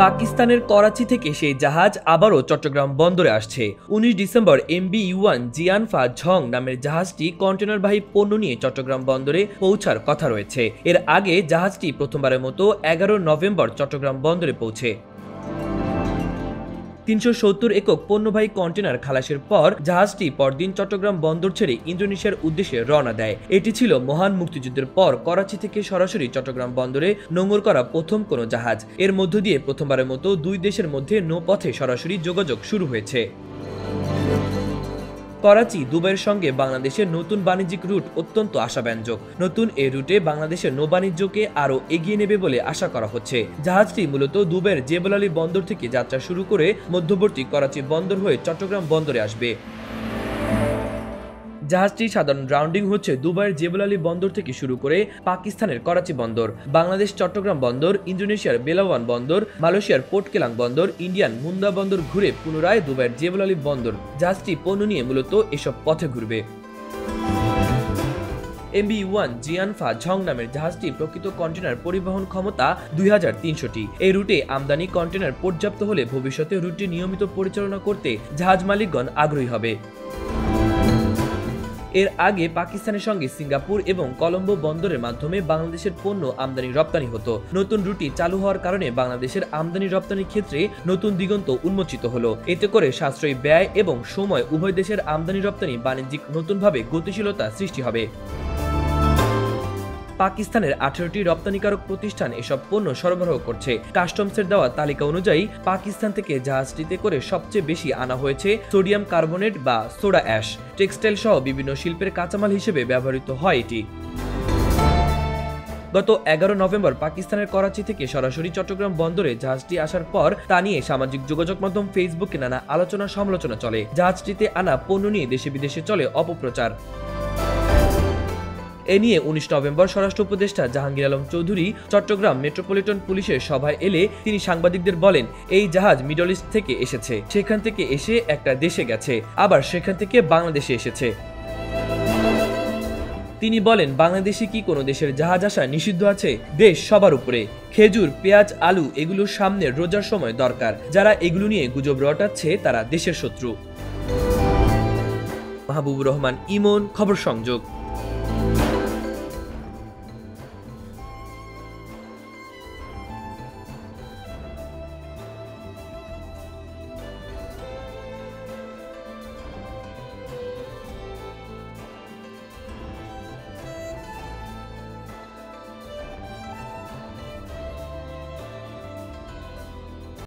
পাকিস্তানের করাচি থেকে সেই জাহাজ আবারও চট্টগ্রাম বন্দরে আসছে। 19 ডিসেম্বর MB-1 জিয়ানফা ঝং নামের জাহাজটি কন্টেনারবাহী পণ্য নিয়ে চট্টগ্রাম বন্দরে পৌঁছার কথা রয়েছে। এর আগে জাহাজটি প্রথমবারের মতো 11 নভেম্বর চট্টগ্রাম বন্দরে পৌঁছে। 370 একক পণ্যবাহী কন্টেনার খালাসের পর জাহাজটি পরদিন চট্টগ্রাম বন্দর ছেড়ে ইন্দোনেশিয়ার উদ্দেশ্যে রওনা দেয়। এটি ছিল মহান মুক্তিযুদ্ধের পর করাচি থেকে সরাসরি চট্টগ্রাম বন্দরে নোঙর করা প্রথম কোনো জাহাজ। এর মধ্য দিয়ে প্রথমবারের মতো দুই দেশের মধ্যে নৌপথে সরাসরি যোগাযোগ শুরু হয়েছে। করাচি দুবাইয়ের সঙ্গে বাংলাদেশের নতুন বাণিজ্যিক রুট অত্যন্ত আশাব্যঞ্জক। নতুন এই রুটে বাংলাদেশের নৌবাণিজ্যকে আরও এগিয়ে নেবে বলে আশা করা হচ্ছে। জাহাজটি মূলত দুবাইয়ের জেবল আলী বন্দর থেকে যাত্রা শুরু করে মধ্যবর্তী করাচি বন্দর হয়ে চট্টগ্রাম বন্দরে আসবে। জাহাজটির সাধারণ রাউন্ডিং হচ্ছে দুবাইয়ের জেবল আলী বন্দর থেকে শুরু করে পাকিস্তানের করাচি বন্দর, বাংলাদেশ চট্টগ্রাম বন্দর, ইন্দোনেশিয়ার বেলাওয়ান বন্দর, মালয়েশিয়ার পোর্ট কেলাং বন্দর, ইন্ডিয়ান মুন্দা বন্দর ঘুরে পুনরায় দুবাইয়ের জেবল আলী বন্দর। জাহাজটি পণ্য নিয়ে মূলত এসব পথে ঘুরবে। MB-1 জিয়ানফা ঝং নামের জাহাজটি প্রকৃত কন্টেনার পরিবহন ক্ষমতা 2300টি। এই রুটে আমদানি কন্টেনার পর্যাপ্ত হলে ভবিষ্যতে রুটটি নিয়মিত পরিচালনা করতে জাহাজ মালিকগণ আগ্রহী হবে। এর আগে পাকিস্তানের সঙ্গে সিঙ্গাপুর এবং কলম্বো বন্দরের মাধ্যমে বাংলাদেশের পণ্য আমদানি রপ্তানি হতো। নতুন রুটটি চালু হওয়ার কারণে বাংলাদেশের আমদানি রপ্তানির ক্ষেত্রে নতুন দিগন্ত উন্মোচিত হলো। এতে করে সাশ্রয়ী ব্যয় এবং সময় উভয় দেশের আমদানি রপ্তানি বাণিজ্যিক নতুনভাবে গতিশীলতা সৃষ্টি হবে। পাকিস্তানের 18টি রপ্তানিকারক প্রতিষ্ঠান এসব পণ্য সরবরাহ করছে। কাস্টমসের দেওয়া তালিকা অনুযায়ী পাকিস্তান থেকে জাহাজটিতে করে সবচেয়ে বেশি আনা হয়েছে সোডিয়াম কার্বনেট বা সোডা অ্যাশ। টেক্সটাইল সহ বিভিন্ন শিল্পের কাঁচামাল হিসেবে ব্যবহৃত হয় এটি। গত 11 নভেম্বর পাকিস্তানের করাচি থেকে সরাসরি চট্টগ্রাম বন্দরে জাহাজটি আসার পর তা নিয়ে সামাজিক যোগাযোগ মাধ্যম ফেসবুকে নানা আলোচনা সমালোচনা চলে। জাহাজটিতে আনা পণ্য নিয়ে দেশে বিদেশে চলে অপপ্রচার। এ নিয়ে 19 নভেম্বর স্বরাষ্ট্র উপদেষ্টা জাহাঙ্গীর আলম চৌধুরী চট্টগ্রাম মেট্রোপলিটন পুলিশের সভায় এলে তিনি সাংবাদিকদের বলেন, এই জাহাজ মিডল ইস্ট থেকে এসেছে, সেখান থেকে এসে একটা দেশে গেছে, আবার সেখান থেকে বাংলাদেশে এসেছে। তিনি বলেন, বাংলাদেশে কি কোনো দেশের জাহাজ আসা নিষিদ্ধ আছে? দেশ সবার উপরে। খেজুর, পেঁয়াজ, আলু এগুলো সামনে রোজার সময় দরকার। যারা এগুলো নিয়ে গুজব রটাচ্ছে তারা দেশের শত্রু। মাহবুবুর রহমান ইমন, খবর সংযোগ।